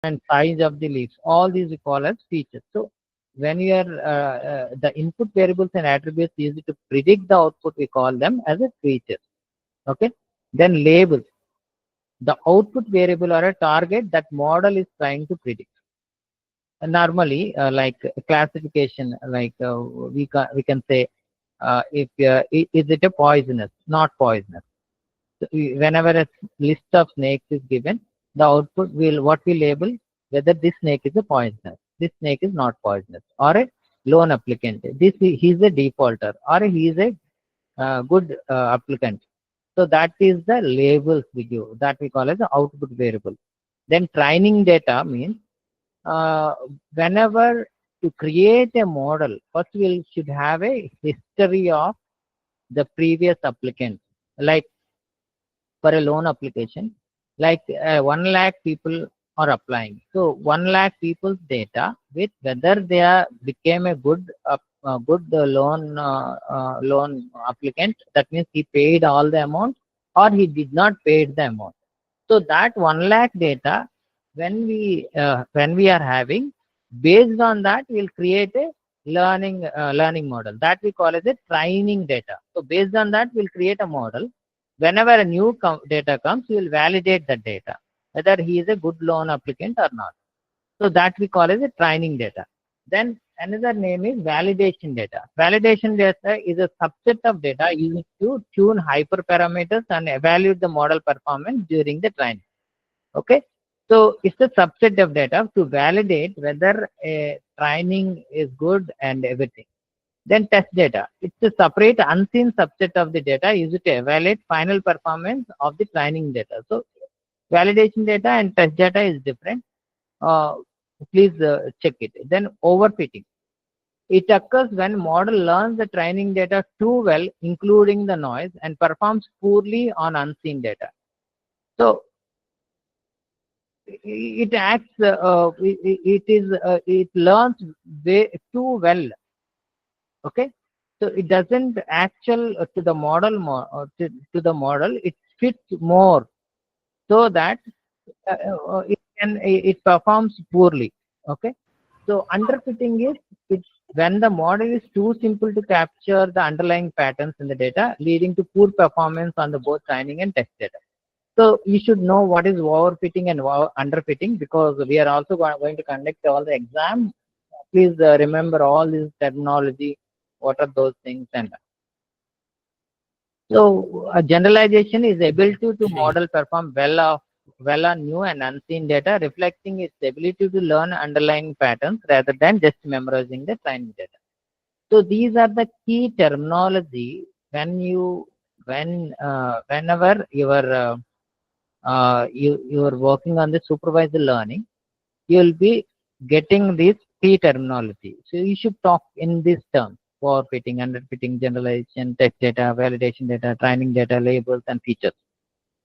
and size of the leaves. All these we call as features. So when you are the input variables and attributes used to predict the output, we call them as a features. Okay. Then labels, the output variable or a target that model is trying to predict. Normally, like classification, like we can say if is it a poisonous, not poisonous. So whenever a list of snakes is given, the output will what we label whether this snake is a poisonous, this snake is not poisonous, or a loan applicant. This he is a defaulter, or he is a good applicant. So that is the labels we give that we call as the output variable. Then training data means uh, whenever to create a model, first we should have a history of the previous applicant. Like for a loan application, like 1 lakh people are applying. So 1 lakh people's data with whether they are became a good loan applicant. That means he paid all the amount or he did not pay the amount. So that 1 lakh data, when we are having, based on that, we'll create a learning model that we call as a training data. So based on that, we'll create a model. Whenever a new data comes, we will validate that data whether he is a good loan applicant or not. So that we call as a training data. Then another name is validation data. Validation data is a subset of data used to tune hyperparameters and evaluate the model performance during the training. Okay. So it's a subset of data to validate whether a training is good and everything. Then test data. It's a separate unseen subset of the data used to evaluate final performance of the training data. So validation data and test data is different. Uh, Please check it. Then overfitting. It occurs when model learns the training data too well, including the noise, and performs poorly on unseen data. So it acts, it learns way too well. Okay. So it doesn't actual to the model, to the model, it fits more so that it performs poorly. Okay. So underfitting is it, when the model is too simple to capture the underlying patterns in the data, leading to poor performance on the both training and test data. So you should know what is overfitting and underfitting, because we are also going to conduct all the exam. Please remember all this terminology. What are those things? And so a generalization is ability to Okay. model perform well on new and unseen data, reflecting its ability to learn underlying patterns rather than just memorizing the training data. So these are the key terminology when whenever you are working on the supervised learning, you will be getting this key terminology. So you should talk in this term: overfitting, underfitting, generalization, test data, validation data, training data, labels, and features.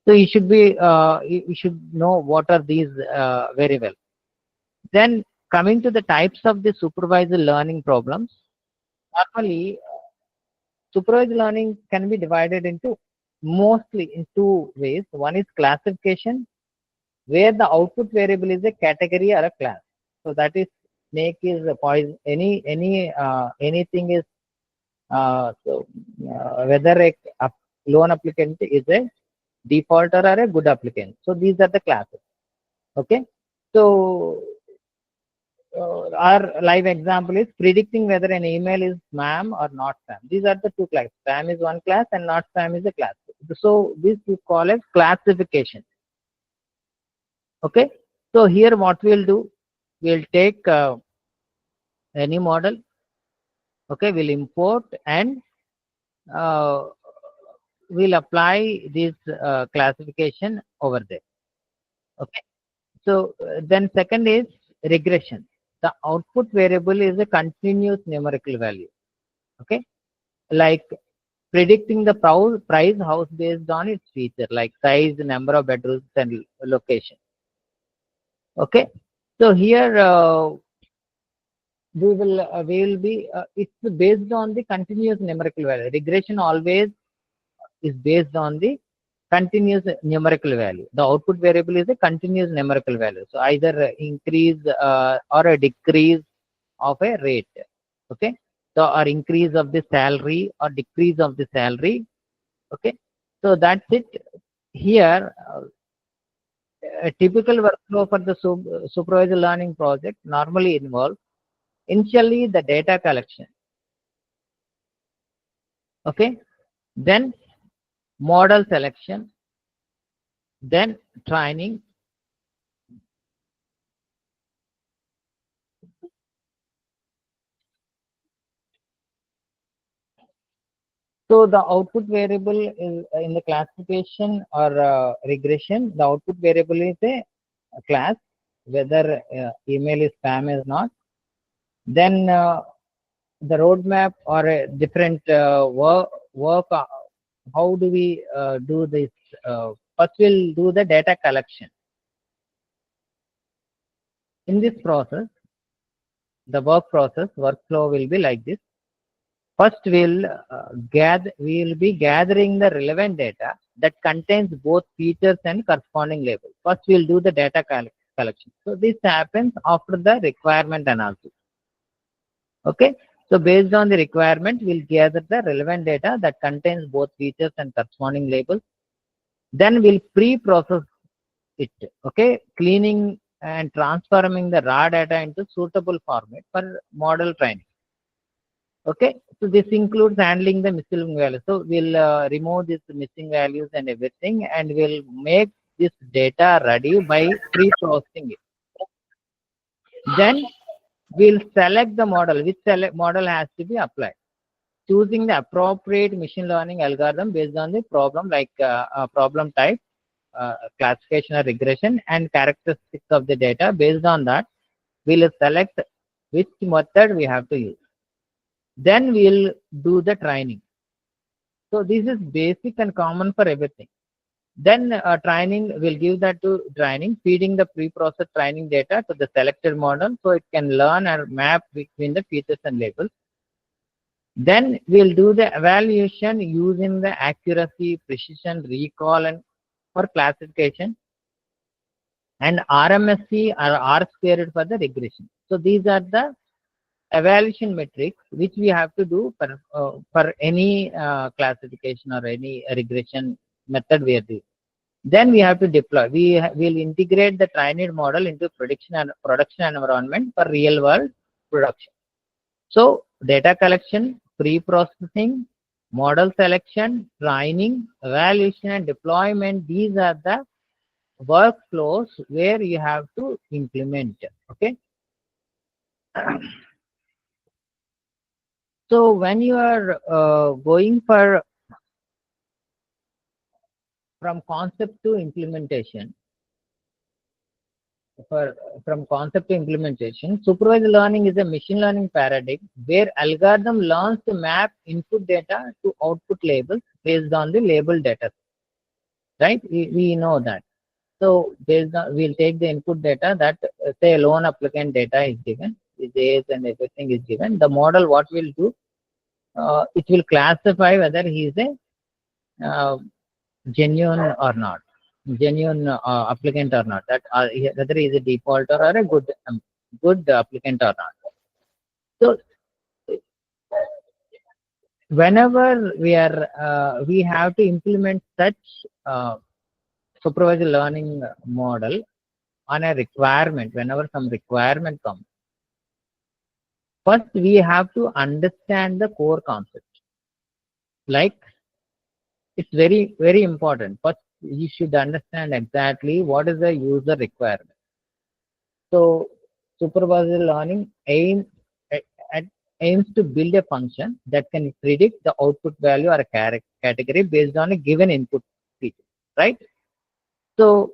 So you should be you should know what are these very well. Then coming to the types of the supervised learning problems, normally supervised learning can be divided into mostly in two ways. One is classification, where the output variable is a category or a class. So that is snake is a poison. Anything is whether a loan applicant is a defaulter or a good applicant. So these are the classes. Okay. So our live example is predicting whether an email is spam or not spam. These are the two classes. Spam is one class and not spam is a class. So this we call as classification. Okay. So here what we'll do, we'll take any model. Okay. We'll import and uh, we'll apply this classification over there. Okay. So then second is regression. The output variable is a continuous numerical value. Okay. Like predicting the price house based on its feature, like size, number of bedrooms, and location. Okay. So here we will be it's based on the continuous numerical value. Regression always is based on the continuous numerical value. The output variable is a continuous numerical value. So either increase or a decrease of a rate. Okay. So or increase of the salary or decrease of the salary. Okay. So that's it. Here, a typical workflow for the supervised learning project normally involves initially the data collection. Okay. Then model selection, then training, so the output variable is in the classification or regression. The output variable is a class, whether email is spam is not. Then the roadmap or a different work. How do we do this? First, we'll do the data collection. In this process, the workflow will be like this. First, we'll be gathering the relevant data that contains both features and corresponding labels. First, we'll do the data collection. So this happens after the requirement analysis. Okay. So based on the requirement, we'll gather the relevant data that contains both features and corresponding labels. Then we'll pre-process it. Okay. Cleaning and transforming the raw data into suitable format for model training. Okay, so this includes handling the missing values. So we'll remove these missing values and everything, and we'll make this data ready by pre-processing it. Then we'll select the model. Which model has to be applied? Choosing the appropriate machine learning algorithm based on the problem, like problem type, classification or regression, and characteristics of the data. Based on that, we'll select which method we have to use. Then we'll do the training. So this is basic and common for everything. Then training, we'll give that to training, feeding the pre-processed training data to the selected model so it can learn and map between the features and labels. Then we'll do the evaluation using the accuracy, precision, recall, and for classification, and RMSE or R squared for the regression. So these are the evaluation metrics which we have to do for any classification or any regression method we are doing. Then we have to deploy. We will integrate the trained model into production environment for real world production. So data collection, pre-processing, model selection, training, evaluation, and deployment. These are the workflows where you have to implement. Okay. So when you are going from concept to implementation, supervised learning is a machine learning paradigm where algorithm learns to map input data to output labels based on the label data. Right? We know that. So based on, we'll take the input data that say loan applicant data is given, his age and everything is given. The model, what will do? It will classify whether he is a genuine or not, genuine applicant or not, that whether he is a defaulter or a good applicant or not. So whenever we have to implement such supervised learning model on a requirement, whenever some requirement comes, first we have to understand the core concept. Like, it's very, very important. First, you should understand exactly what is the user requirement. So, supervised learning aims to build a function that can predict the output value or a category based on a given input feature, right? So,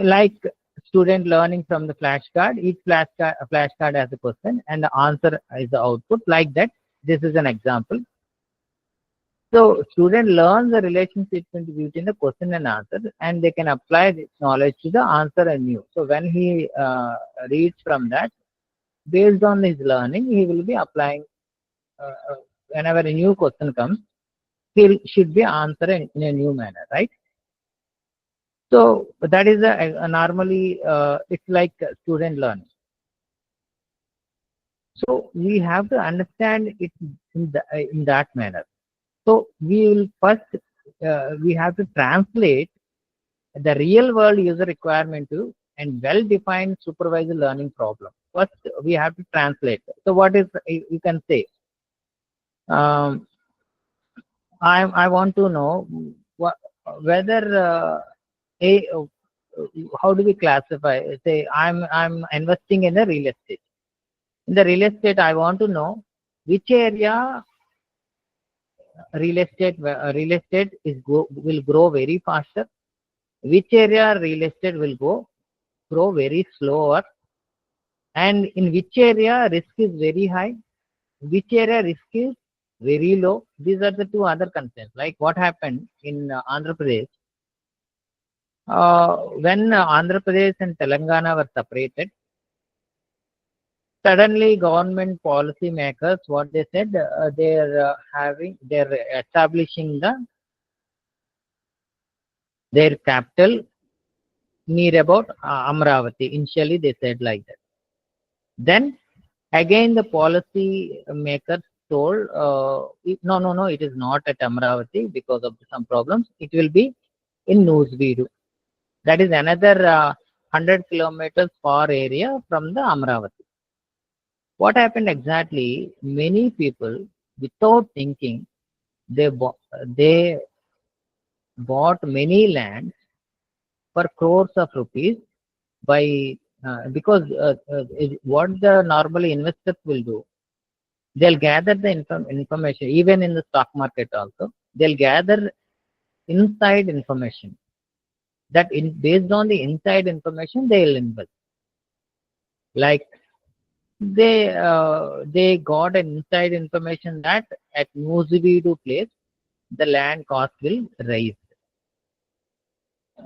like student learning from the flashcard, each flashcard has a question and the answer is the output. Like that, this is an example. So student learns the relationship between the question and answer, and they can apply this knowledge to the answer and new. So when he reads from that, based on his learning, he will be applying whenever a new question comes, should be answered in a new manner, right? So that is a normally it's like student learning. So we have to understand it in that manner. So we will first we have to translate the real world user requirement to and well defined supervised learning problem. First we have to translate. So what is you can say? Um, I want to know what, whether a how do we classify? Say I'm investing in a real estate. In the real estate, I want to know which area real estate will grow very faster, which area real estate will grow very slower, and in which area risk is very high, which area risk is very low. These are the two other concerns. Like what happened in Andhra Pradesh. When Andhra Pradesh and Telangana were separated, suddenly government policy makers, what they said, they're establishing their capital near about Amravati. Initially, they said like that. Then again, the policy makers told, no, it is not at Amravati because of some problems. It will be in Nusveedu. That is another 100 kilometers far area from the Amravati. What happened exactly? Many people, without thinking, they bought many lands for crores of rupees by because what the normally investors will do, they'll gather the information even in the stock market also. They'll gather inside information that based on the inside information they'll invest. Like they got an inside information that at Nuzividu place the land cost will rise.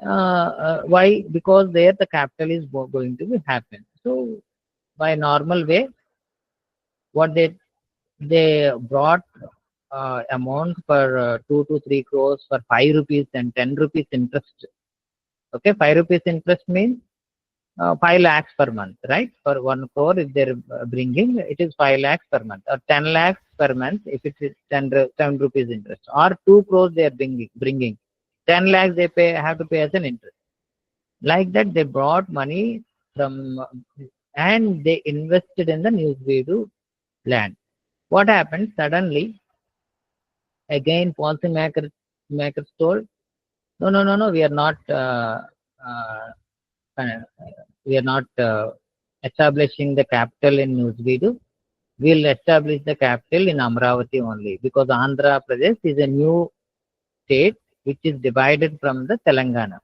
Why? Because there the capital is going to be happen. So by normal way, what they brought amount for 2 to 3 crores for 5 rupees and 10 rupees interest. Okay, 5 rupees interest means 5 lakhs per month, right? For 1 crore, if they're bringing, it is 5 lakhs per month, or 10 lakhs per month if it is 10 rupees interest, or 2 crores they are bringing 10 lakhs they have to pay as an interest. Like that, they brought money from and they invested in the Newsweedu land. What happened? Suddenly, again, policy makers told, no, we are not uh, we are not establishing the capital in Newsweedu. We'll establish the capital in Amravati only because Andhra Pradesh is a new state which is divided from the Telangana.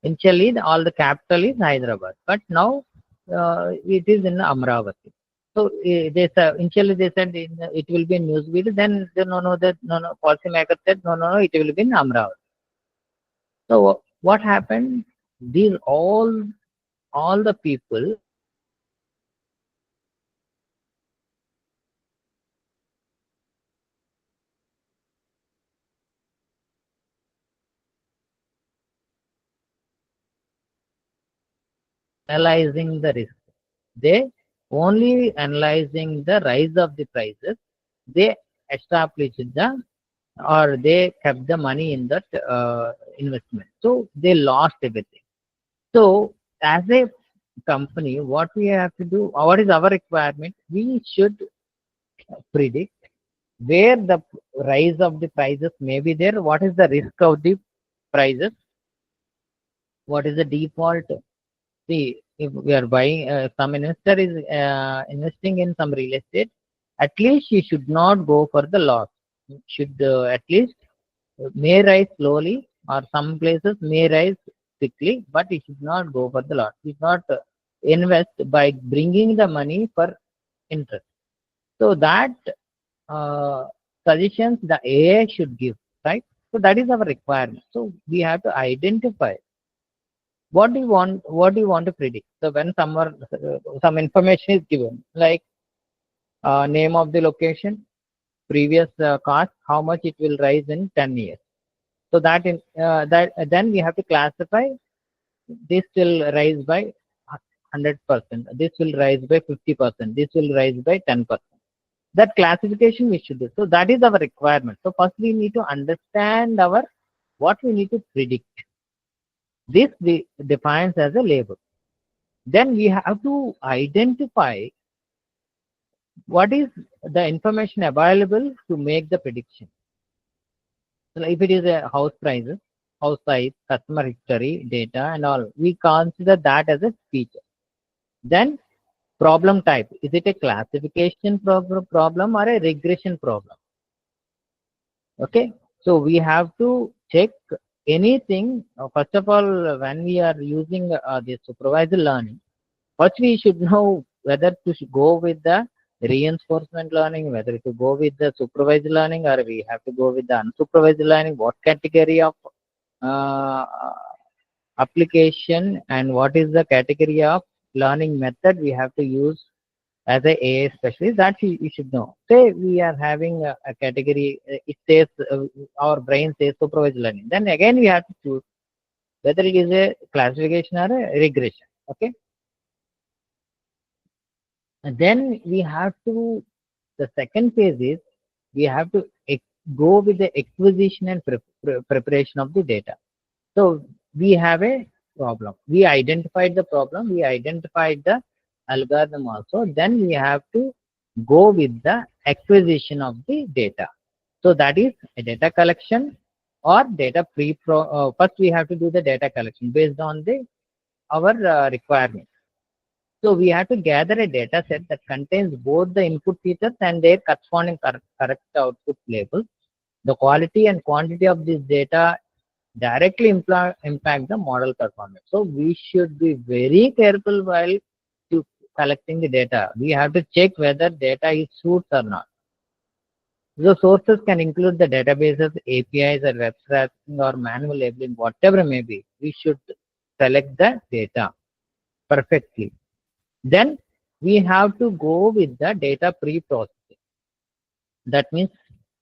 Initially, all the capital is Hyderabad, but now it is in Amravati. So initially they said it will be in Newsweed. Then no, policymaker said no, it will be in Amravati. So what happened? These all the people analyzing the risk. They only analyzing the rise of the prices. They established or they kept the money in that investment. So they lost everything. So as a company, what we have to do, what is our requirement? We should predict where the rise of the prices may be there, what is the risk of the prices, what is the default. See, if we are buying, some investor is investing in some real estate, at least he should not go for the loss. He should at least may rise slowly, or some places may rise quickly, but he should not go for the loss. He should not invest by bringing the money for interest. So that uh, suggestions the AI should give, right? So that is our requirement. So we have to identify what do you want to predict. So when some information is given, like name of the location, previous cost, how much it will rise in 10 years. So that then we have to classify, this will rise by 100%, this will rise by 50%, this will rise by 10%. That classification we should do. So that is our requirement. So first we need to understand our what we need to predict. This we defines as a label. Then we have to identify what is the information available to make the prediction. So if it is a house prices, house size, customer history, data and all, we consider that as a feature. Then problem type, is it a classification problem or a regression problem? Okay, so we have to check anything. First of all, when we are using the supervised learning, first we should know whether to go with the reinforcement learning, whether to go with the supervised learning, or we have to go with the unsupervised learning, what category of uh, application and what is the category of learning method we have to use as a AI specialist. That you should know. Say we are having a category, it says our brain says supervised learning. Then again we have to choose whether it is a classification or a regression. Okay. And then we have to, the second phase is we have to go with the acquisition and preparation of the data. So we have a problem. We identified the problem. We identified the algorithm also. Then we have to go with the acquisition of the data. So that is a data collection or data first we have to do the data collection based on the our requirement. So we have to gather a data set that contains both the input features and their corresponding correct output labels. The quality and quantity of this data directly impact the model performance. So we should be very careful while collecting the data. We have to check whether data is suits or not. The sources can include the databases, APIs, or web scraping or manual labeling, whatever may be. We should select the data perfectly. Then we have to go with the data pre-processing. That means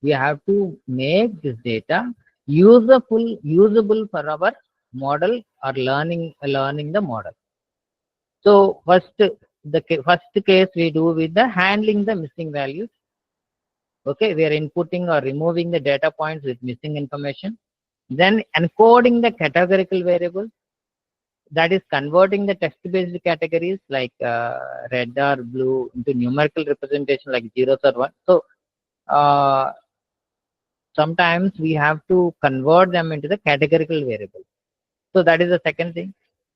we have to make this data usable for our model or learning the model. So first case we do with the handling the missing values. Okay, we are inputting or removing the data points with missing information. Then encoding the categorical variables, that is converting the text-based categories like red or blue into numerical representation like zeros or one. So sometimes we have to convert them into the categorical variables. So that is the second thing.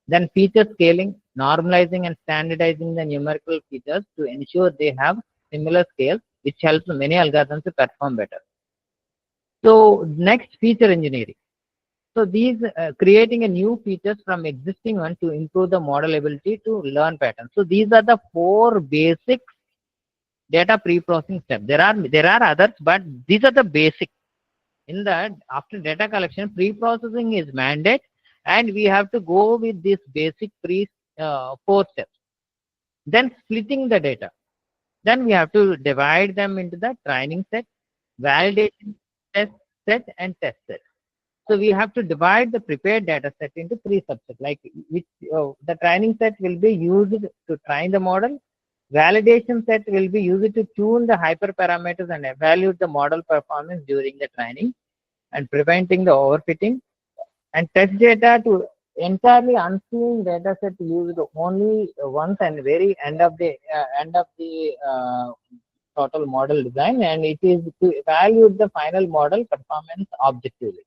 Then feature scaling, normalizing and standardizing the numerical features to ensure they have similar scales, which helps many algorithms to perform better. So next, feature engineering. So these creating a new features from existing one to improve the model ability to learn patterns. So these are the 4 basic data pre-processing steps. There are others, but these are the basic. In that, after data collection, pre-processing is mandate, and we have to go with this basic 4 steps. Then splitting the data. Then we have to divide them into the training set, validation test set, and test set. So we have to divide the prepared data set into 3 subsets, like which the training set will be used to train the model, validation set will be used to tune the hyperparameters and evaluate the model performance during the training and preventing the overfitting, and test data to entirely unseen data set used only once and very end of the total model design, and it is to evaluate the final model performance objectively.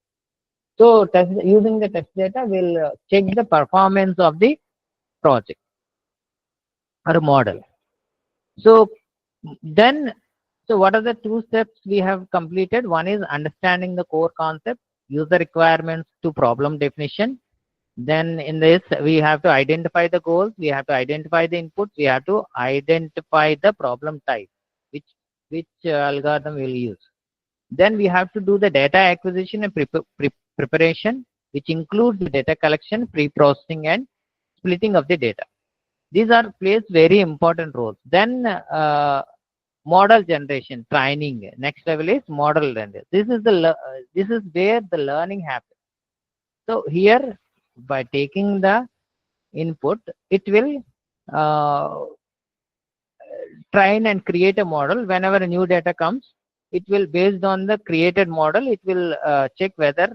So using the test data will check the performance of the project or model. So then, so what are the 2 steps we have completed? One is understanding the core concept, user requirements to problem definition. Then in this, we have to identify the goals, we have to identify the inputs, we have to identify the problem type, which algorithm we'll use. Then we have to do the data acquisition and preparation, which includes the data collection, pre-processing, and splitting of the data. These plays very important roles. Then Model generation, training. Next level is model render. This is where the learning happens. So here, by taking the input, it will uh, train and create a model. Whenever a new data comes, it will, based on the created model, it will check whether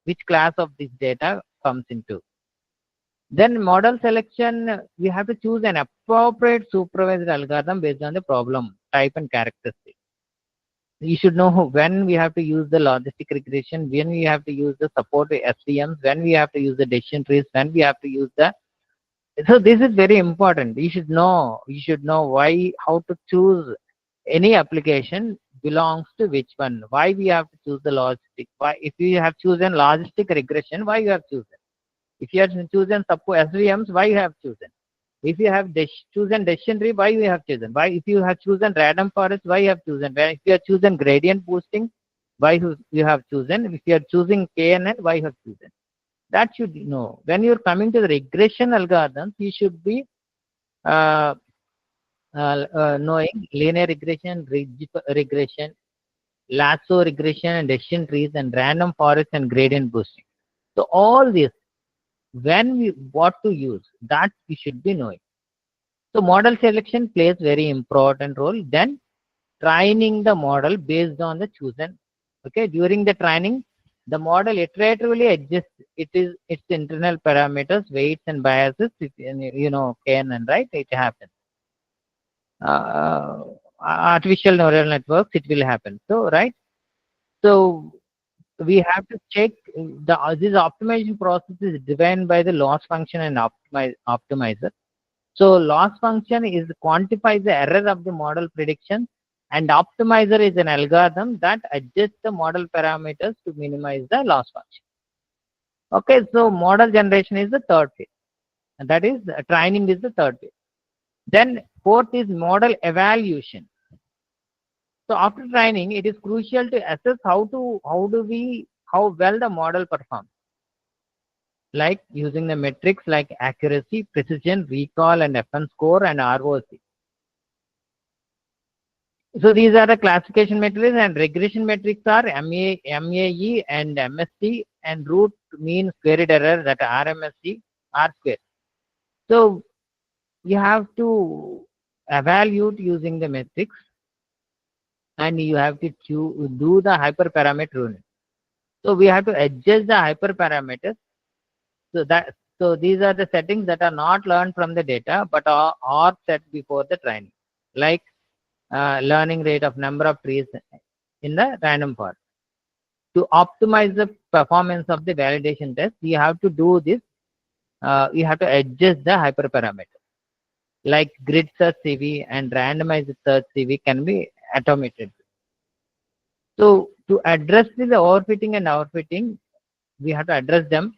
which class of this data comes into. Then model selection, we have to choose an appropriate supervised algorithm based on the problem type and characteristic. You should know when we have to use the logistic regression, when we have to use the support SVMs, when we have to use the decision trees, when we have to use the. So this is very important. You should know. You should know why, how to choose any application belongs to which one. Why we have to choose the logistic. Why, if you have chosen logistic regression, why you have chosen? If you have chosen support SVMs, why you have chosen? If you have chosen decision tree, why you have chosen? Why, if you have chosen random forest, why you have chosen? If you have chosen gradient boosting, why you have chosen? If you are choosing KNN, why you have chosen? That should know. When you're coming to the regression algorithms, you should be uh, knowing linear regression, regression, lasso regression, and decision trees, and random forest and gradient boosting. So all this, when we what to use, that we should be knowing. So model selection plays very important role. Then training the model based on the chosen. Okay, during the training, the model iteratively adjusts its internal parameters, weights and biases. You know, KNN, right? It happens. Uh, Artificial neural networks, it will happen. So right. So we have to check the this optimization process is driven by the loss function and optimizer. So loss function is quantifies the error of the model prediction, and optimizer is an algorithm that adjusts the model parameters to minimize the loss function. Okay, so model generation is the third phase. And that is training is the third phase. Then fourth is model evaluation. So after training, it is crucial to assess how well the model performs, like using the metrics like accuracy, precision, recall, and FN score and ROC. So these are the classification metrics, and regression metrics are MAE and MSC, and root mean squared error, that RMSE, R square. So you have to evaluate using the metrics, and you have to do the hyperparameter unit. So we have to adjust the hyperparameters. So these are the settings that are not learned from the data but are set before the training, like learning rate of number of trees in the random forest. To optimize the performance of the validation test, you have to do this. You have to adjust the hyperparameter, like grid search CV and randomized search CV can be automated. So to address the overfitting and outfitting, we have to address them.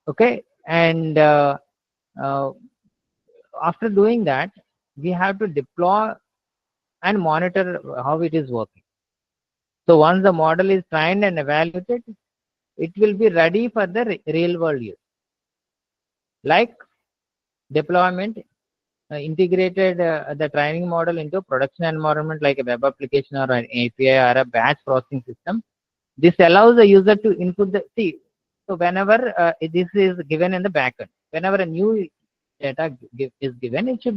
Okay, and uh, after doing that, we have to deploy and monitor how it is working. So once the model is trained and evaluated, it will be ready for the real world use, like deployment, integrated the training model into a production environment like a web application or an API or a batch processing system. This allows the user to input the see. So whenever this is given in the backend, whenever a new data is given, it should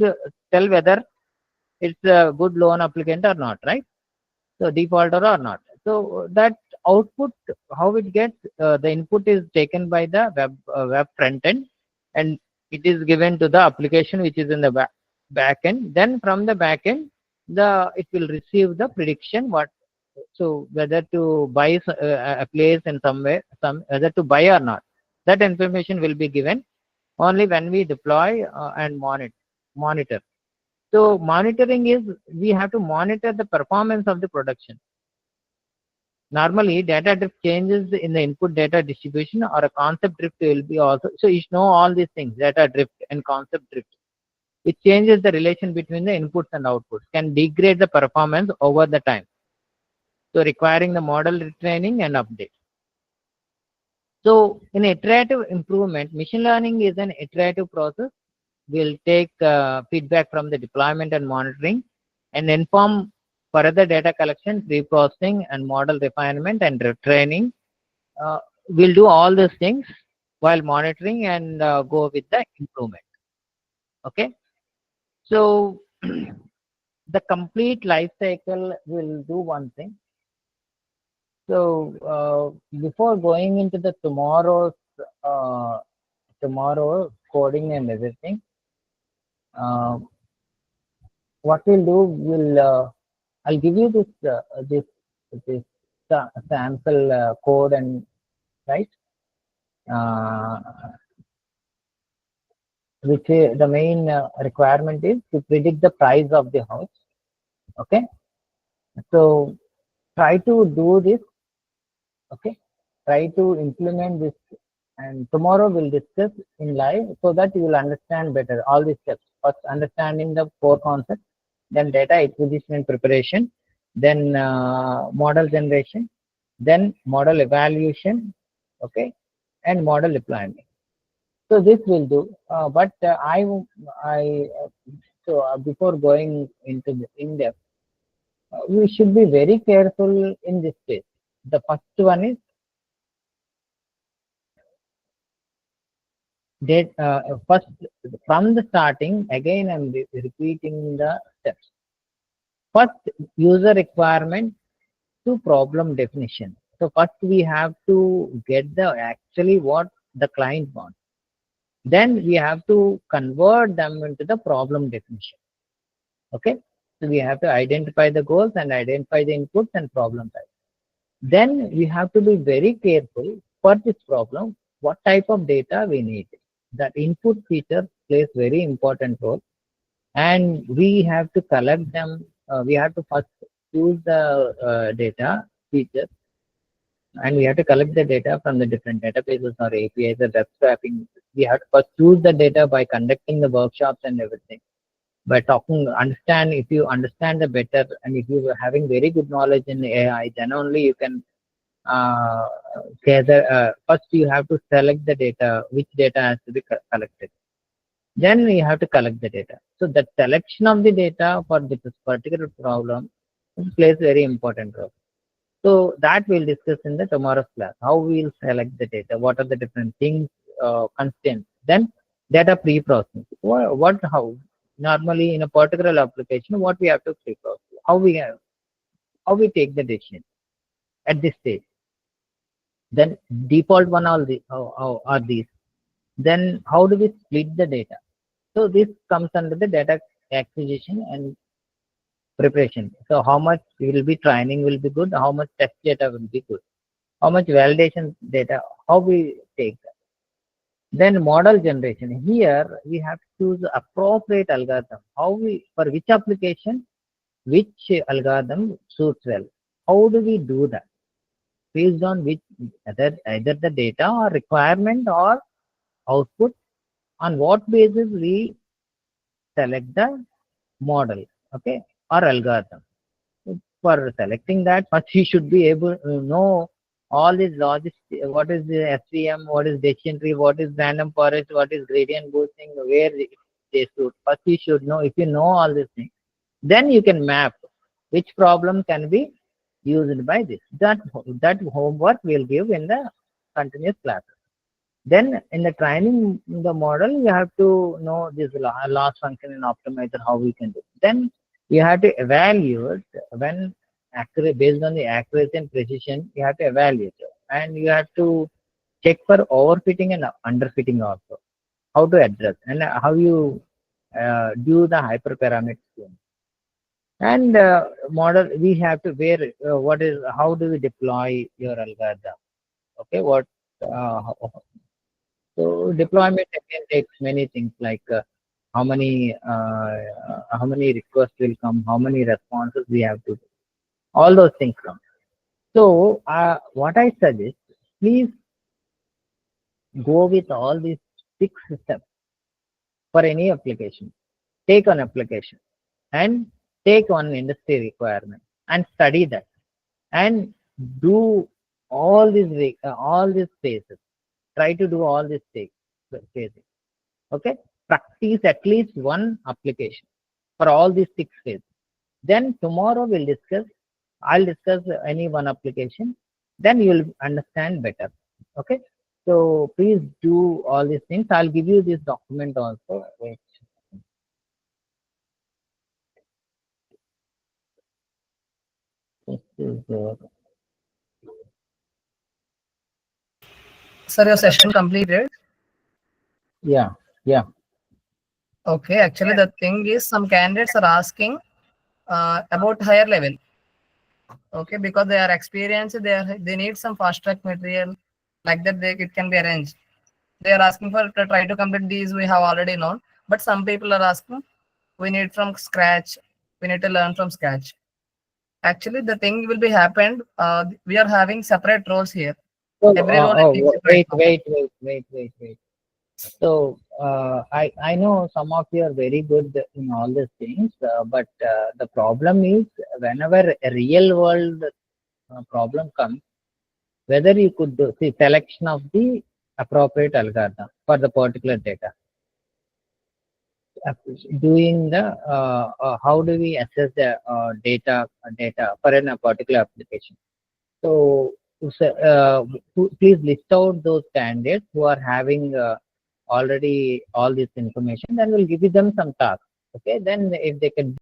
tell whether it's a good loan applicant or not, right? So defaulter or not. So that output, how it gets, the input is taken by the web front end, and it is given to the application which is in the back end. Then from the back end, it will receive the prediction what. So whether to buy a place in somewhere, whether to buy or not, that information will be given only when we deploy and monitor. So monitoring is, we have to monitor the performance of the production. Normally, data drift changes in the input data distribution or a concept drift will be also. So you should know all these things, data drift and concept drift. It changes the relation between the inputs and outputs, can degrade the performance over the time. So requiring the model retraining and update. So in iterative improvement, machine learning is an iterative process. We'll take feedback from the deployment and monitoring. and inform further data collection, pre-processing, and model refinement and retraining. We'll do all these things while monitoring and go with the improvement. Okay. So the complete life cycle will do one thing. So before going into the uh, tomorrow coding and everything, uh, what we'll do, I'll give you this sample code and right, uh, which the main requirement is to predict the price of the house. Okay, so try to do this. Okay, try to implement this, and tomorrow we'll discuss in live so that you will understand better all these steps. First, understanding the core concept, then data acquisition and preparation, then model generation, then model evaluation, okay, and model deployment. So this will do, but before going into the in depth, we should be very careful in this case. The first one is that first from the starting. Again, I'm repeating the steps. First, user requirement to problem definition. So first we have to get the actually what the client wants. Then we have to convert them into the problem definition. Okay. So we have to identify the goals and identify the inputs and problem types. Then we have to be very careful for this problem, what type of data we need. That input feature plays very important role, and we have to collect them. We have to first choose the data feature, and we have to collect the data from the different databases or APIs or web scraping. We have to first choose the data by conducting the workshops and everything. By talking, understand, if you understand the better and if you are having very good knowledge in AI, then only you can uh, gather. First, you have to select the data, which data has to be collected. Then you have to collect the data. So the selection of the data for this particular problem plays very important role. So that we'll discuss in the tomorrow's class. How we'll select the data, what are the different things, constants. Then data pre-processing. How normally in a particular application, what we have to pre-process, how we take the decision at this stage. Then default one are these. Then how do we split the data? So this comes under the data acquisition and preparation. So how much will be training will be good, how much test data will be good, how much validation data, how we take that. Then model generation. Here we have to choose appropriate algorithm. How we for which application, which algorithm suits well. How do we do that? Based on which either the data or requirement or output, on what basis we select the model, okay, or algorithm. For selecting that, first he should be able to know all these logic, what is the SVM, what is decision tree, what is random forest, what is gradient boosting, where they should. First you should know. If you know all these things, then you can map which problem can be used by this. That homework we'll give in the continuous class. Then in the training the model, you have to know this loss function and optimizer, how we can do. Then you have to evaluate when accurate, based on the accuracy and precision, you have to evaluate. And you have to check for overfitting and underfitting also. How to address and how you do the hyperparameter scheme. And model, we have to what is, how do we deploy your algorithm? Okay, so deployment again takes many things like how many requests will come, how many responses we have to do. All those things come. So what I suggest, please go with all these 6 steps for any application. Take an application and take one industry requirement and study that and do all these phases. Try to do all these phases. Okay, practice at least one application for all these 6 phases. Then tomorrow we'll discuss. I'll discuss any one application. Then you'll understand better. Okay. So please do all these things. I'll give you this document also. Wait. This is Sir, your session completed. yeah, yeah. Okay, actually the thing is some candidates are asking about higher level. Okay, because they are experienced, they need some fast track material like that. It can be arranged. They are asking for to try to complete these we have already known, but some people are asking we need from scratch. We need to learn from scratch. Actually, the thing will be happened. We are having separate roles here. So, Every role is fixed right now. wait. So, I know some of you are very good in all these things, but the problem is whenever a real world problem comes, whether you could do the selection of the appropriate algorithm for the particular data, uh, doing the how do we assess the data for a particular application. So, please list out those candidates who are having already all this information. Then we'll give them some tasks. Okay. Then if they can